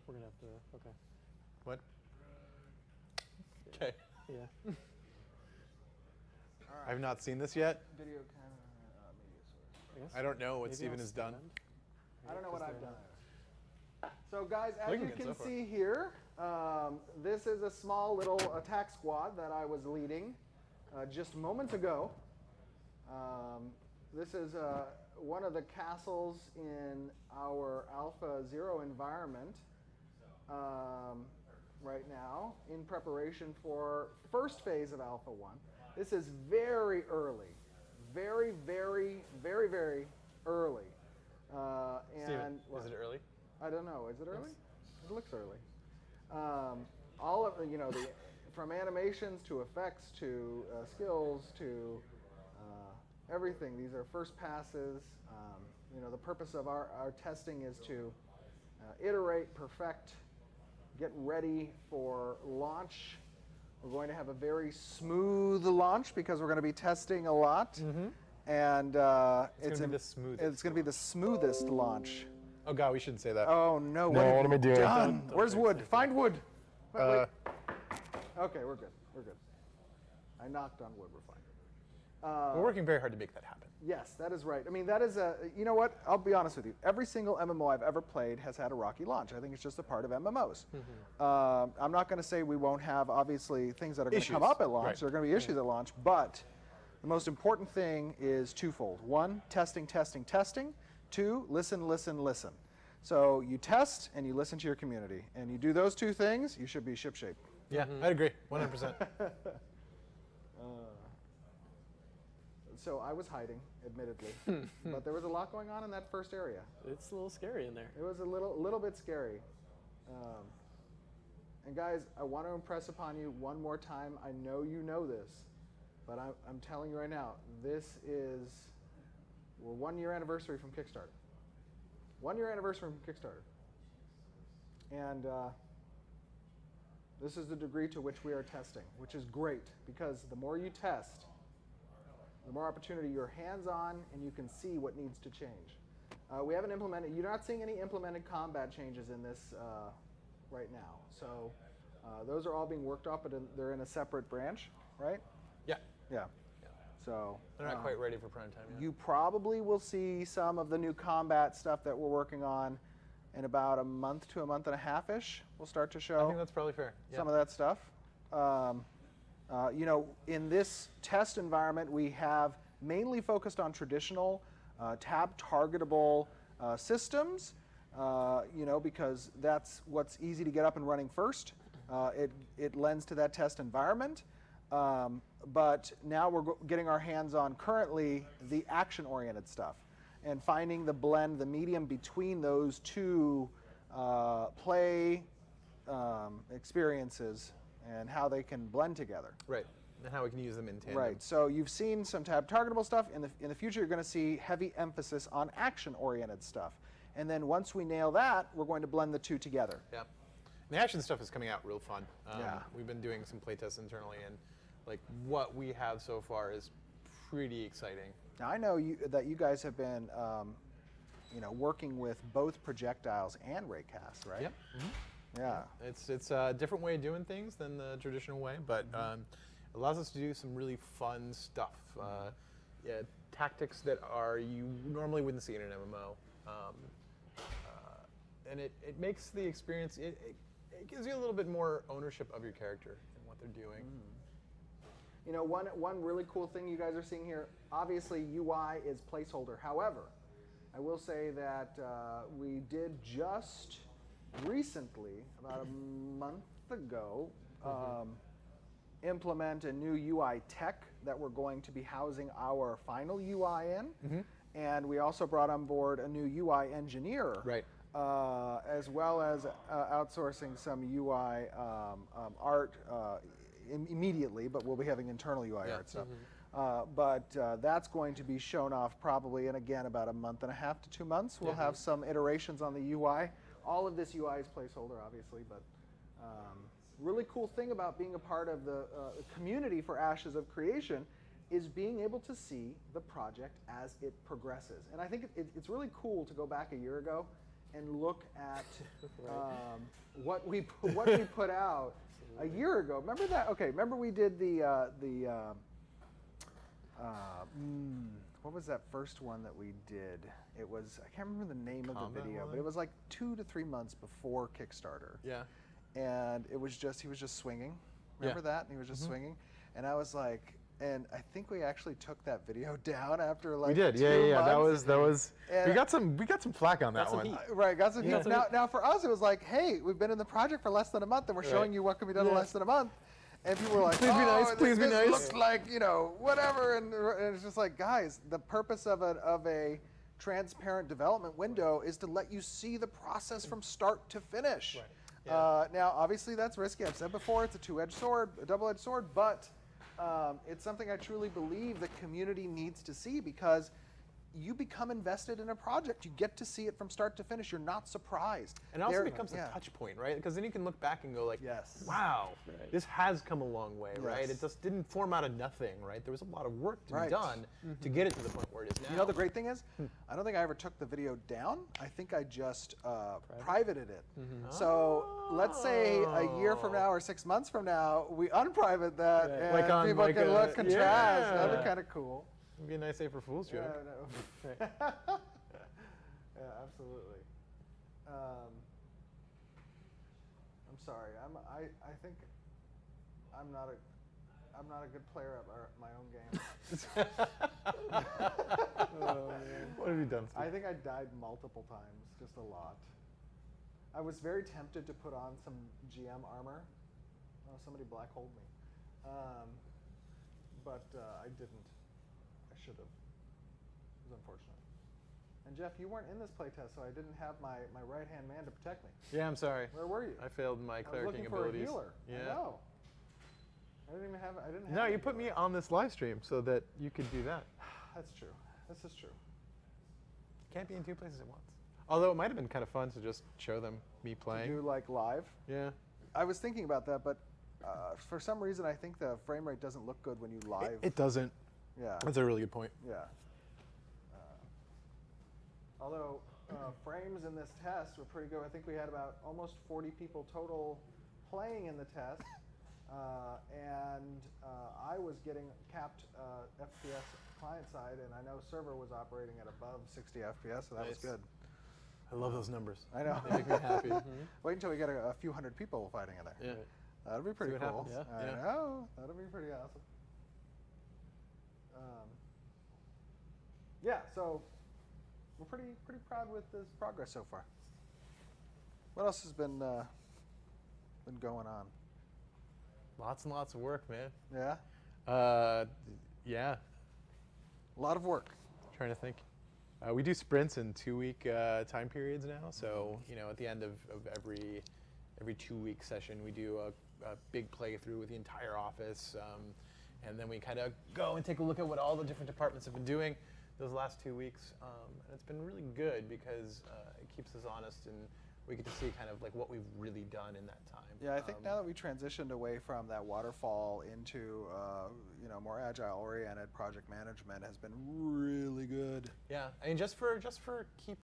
We're gonna have to. Okay. What? Okay. Yeah. I've not seen this yet. Video camera, media source. I don't know what Maybe Steven I'll has done. stand. I don't know what Because I've they're done. So guys, as Looking you good can so far. see here, this is a small little attack squad that I was leading just moments ago. This is one of the castles in our Alpha 0 environment right now in preparation for first phase of Alpha 1. This is very early, very, very, very, very early. Steven, What? is it early? I don't know. Is it early? It looks early. All of from animations to effects to skills to everything. These are first passes. The purpose of our testing is to iterate, perfect, get ready for launch. We're going to have a very smooth launch because we're going to be testing a lot. And It's going to be the smoothest. It's going to be the smoothest launch. Oh God, we shouldn't say that. Oh no! No, what am I doing? Done. Don't Where's fix wood? it. Find wood. Uh, Okay, we're good. We're good. I knocked on wood. We're fine. We're working very hard to make that happen. Yes, that is right. I mean, that is a. You know what? I'll be honest with you. Every single MMO I've ever played has had a rocky launch. I think it's just a part of MMOs. I'm not going to say we won't have obviously things that are going to come Issues. up at launch. Right. There are going to be issues at launch, but the most important thing is twofold. One, testing, testing, testing. Two, listen, listen, listen. So you test and you listen to your community, and you do those two things, you should be shipshape. Yeah, I'd agree, 100%. So I was hiding, admittedly, but there was a lot going on in that first area. It's a little scary in there. It was a little bit scary. And guys, I want to impress upon you one more time. I know you know this, but I'm telling you right now, we're 1 year anniversary from Kickstarter. 1 year anniversary from Kickstarter. And this is the degree to which we are testing, which is great because the more you test, the more opportunity you're hands-on and you can see what needs to change. We haven't implemented, you're not seeing any implemented combat changes in this right now. So those are all being worked up, but they're in a separate branch, right? Yeah. Yeah. So They're not quite ready for prime time yet. you probably will see some of the new combat stuff that we're working on in about a month to a month and a half-ish. We'll start to show I think that's probably fair. Yeah. some of that stuff. In this test environment, we have mainly focused on traditional tab targetable systems, because that's what's easy to get up and running first. It lends to that test environment. But now we're getting our hands on currently the action-oriented stuff and finding the blend, the medium between those two play experiences and how they can blend together. Right, and how we can use them in tandem. Right, so you've seen some tab targetable stuff. In the future, you're going to see heavy emphasis on action-oriented stuff. And then once we nail that, we're going to blend the two together. Yeah. And the action stuff is coming out real fun. Yeah. We've been doing some playtests internally, and like what we have so far is pretty exciting. Now, I know that you guys have been working with both projectiles and raycasts, right? Yep. Yeah. It's a different way of doing things than the traditional way, but it allows us to do some really fun stuff. Tactics that you normally wouldn't see in an MMO. And it makes the experience, it gives you a little bit more ownership of your character and what they're doing. One really cool thing you guys are seeing here, obviously UI is placeholder. However, I will say that we did just recently, about a month ago, implement a new UI tech that we're going to be housing our final UI in. And we also brought on board a new UI engineer. Right. As well as outsourcing some UI art immediately, but we'll be having internal UI art stuff. But that's going to be shown off probably in, again, about a month and a half to 2 months. We'll have some iterations on the UI. All of this UI is placeholder, obviously, but really cool thing about being a part of the community for Ashes of Creation is being able to see the project as it progresses. And I think it's really cool to go back a year ago and look at Right. what we put out a year ago. Remember that? Okay, remember we did what was that first one that we did? It was, I can't remember the name of the video, but it was like 2 to 3 months before Kickstarter. Yeah. And it was just, he was just swinging. Remember that? And he was just swinging. And I was like, and I think we actually took that video down after like We did, 2 yeah. months. That was. And We got some flack on that Got some one. heat. Right, got some Yeah. heat. Now for us, it was like, hey, we've been in the project for less than a month, and we're showing you what can be done in less than a month. And people were like, Please be nice, please be this nice. looks like, you know, whatever. And it's just like, guys, the purpose of a transparent development window is to let you see the process from start to finish. Right. Now, obviously, that's risky. I've said before, it's a two-edged sword, a double-edged sword, but it's something I truly believe the community needs to see, because you become invested in a project. You get to see it from start to finish. You're not surprised. And it also There- becomes a touch point, right? Because then you can look back and go like, Yes. wow, Right. this has come a long way, right? Yes. It just didn't form out of nothing, right? There was a lot of work to be Right. done to get it to the point where it is now. You know, the great thing is, I don't think I ever took the video down. I think I just privated it. So let's say a year from now or 6 months from now, we unprivate that, Right. and Like on people like can a- look, contrast. yeah. That'd be kind of cool. It'd be a nice April Fool's joke. Yeah, Right. yeah, absolutely. I'm sorry. I think I'm not a good player at my own game. Oh, man. What have you done, Steve? I think I died multiple times, just a lot. I was very tempted to put on some GM armor. Oh, somebody black holed me. But I didn't. I should have. It was unfortunate. And Jeff, you weren't in this playtest, so I didn't have my right-hand man to protect me. Yeah, I'm sorry. Where were you? I failed my I was cleriking looking for abilities. a healer. Yeah. I know. I didn't even have. I didn't have. No, a you put me healer. on this live stream so that you could do that. That's true. This is true. Can't be in two places at once. Although it might have been kind of fun to just show them me To playing. do like live. Yeah. I was thinking about that, but for some reason, I think the frame rate doesn't look good when you live. It doesn't. Yeah. That's a really good point. Yeah. Although frames in this test were pretty good. I think we had about almost 40 people total playing in the test, and I was getting capped FPS client side, and I know server was operating at above 60 FPS, so that was Nice. good. I love those numbers. I know. They make me happy. Wait until we get a few hundred people fighting in there. Yeah. That'll be pretty what cool. happens. Yeah. I Yeah. know. That'll be pretty awesome. Yeah, so we're pretty proud with this progress so far. What else has been going on? Lots and lots of work, man. Yeah, Yeah. a lot of work. Trying to think. We do sprints in 2-week time periods now. So at the end of every 2-week session, we do a big playthrough with the entire office, and then we kind of go and take a look at what all the different departments have been doing those last 2 weeks. And it's been really good because it keeps us honest, and we get to see kind of like what we've really done in that time. Yeah, I think now that we transitioned away from that waterfall into more agile-oriented project management has been really good. Yeah, I mean just for keep